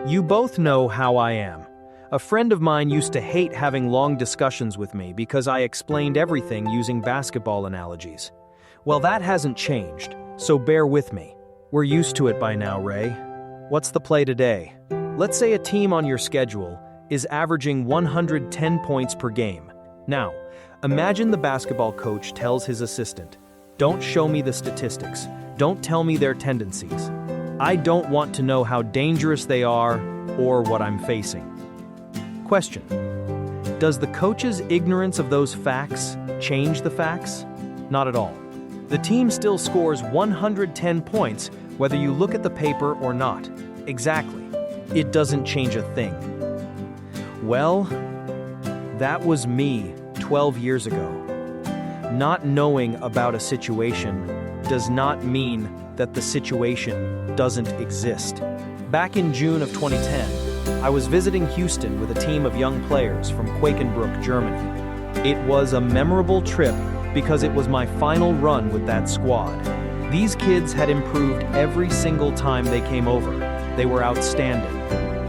You both know how I am. A friend of mine used to hate having long discussions with me because I explained everything using basketball analogies. Well, that hasn't changed, so bear with me. We're used to it by now, Ray. What's the play today? Let's say a team on your schedule is averaging 110 points per game. Now, imagine the basketball coach tells his assistant, "Don't show me the statistics. Don't tell me their tendencies. I don't want to know how dangerous they are or what I'm facing." Question: does the coach's ignorance of those facts change the facts? Not at all. The team still scores 110 points whether you look at the paper or not. Exactly. It doesn't change a thing. Well, that was me 12 years ago. Not knowing about a situation does not mean that the situation doesn't exist. Back in June of 2010, I was visiting Houston with a team of young players from Quakenbrück, Germany. It was a memorable trip because it was my final run with that squad. These kids had improved every single time they came over. They were outstanding.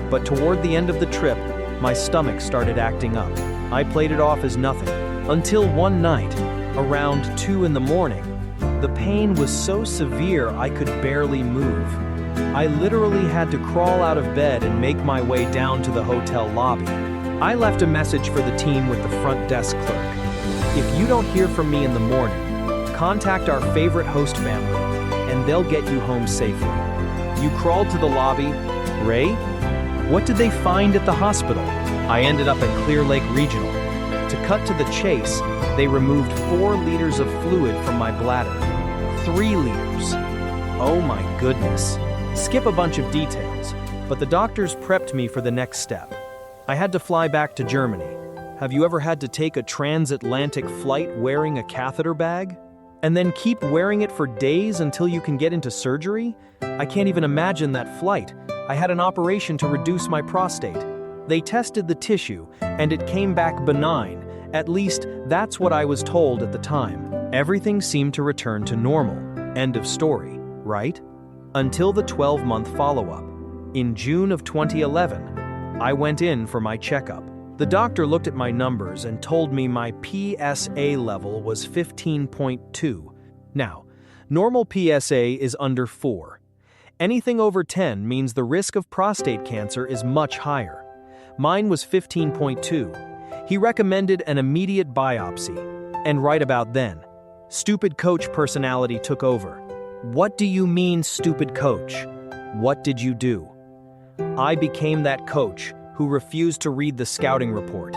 But toward the end of the trip, my stomach started acting up. I played it off as nothing, until one night, around 2 in the morning, the pain was so severe I could barely move. I literally had to crawl out of bed and make my way down to the hotel lobby. I left a message for the team with the front desk clerk. If you don't hear from me in the morning, contact our favorite host family, and they'll get you home safely. You crawled to the lobby. Ray? What did they find at the hospital? I ended up at Clear Lake Regional. To cut to the chase, they removed 4 liters of fluid from my bladder. 3 liters. Oh my goodness. Skip a bunch of details, but the doctors prepped me for the next step. I had to fly back to Germany. Have you ever had to take a transatlantic flight wearing a catheter bag? And then keep wearing it for days until you can get into surgery? I can't even imagine that flight. I had an operation to reduce my prostate. They tested the tissue, and it came back benign. At least, that's what I was told at the time. Everything seemed to return to normal. End of story, right? Until the 12-month follow-up. In June of 2011, I went in for my checkup. The doctor looked at my numbers and told me my PSA level was 15.2. Now, normal PSA is under 4. Anything over 10 means the risk of prostate cancer is much higher. Mine was 15.2. He recommended an immediate biopsy. And right about then, stupid coach personality took over. What do you mean, stupid coach? What did you do? I became that coach who refused to read the scouting report.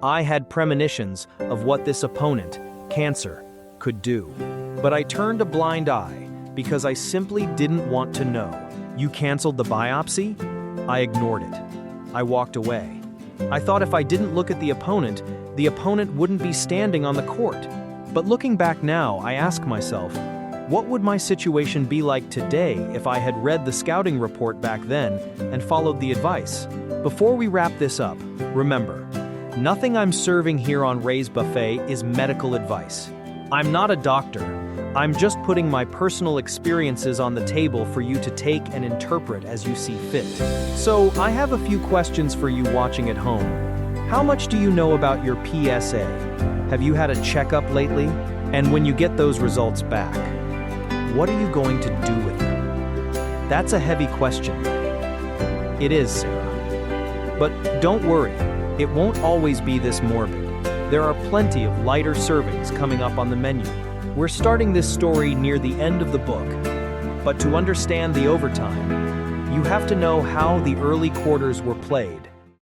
I had premonitions of what this opponent, cancer, could do. But I turned a blind eye because I simply didn't want to know. You canceled the biopsy? I ignored it. I walked away. I thought if I didn't look at the opponent wouldn't be standing on the court. But looking back now, I ask myself, what would my situation be like today if I had read the scouting report back then and followed the advice? Before we wrap this up, remember, nothing I'm serving here on Ray's Buffet is medical advice. I'm not a doctor. I'm just putting my personal experiences on the table for you to take and interpret as you see fit. So, I have a few questions for you watching at home. How much do you know about your PSA? Have you had a checkup lately? And when you get those results back, what are you going to do with them? That's a heavy question. It is, Sarah. But don't worry, it won't always be this morbid. There are plenty of lighter servings coming up on the menu. We're starting this story near the end of the book, but to understand the overtime, you have to know how the early quarters were played.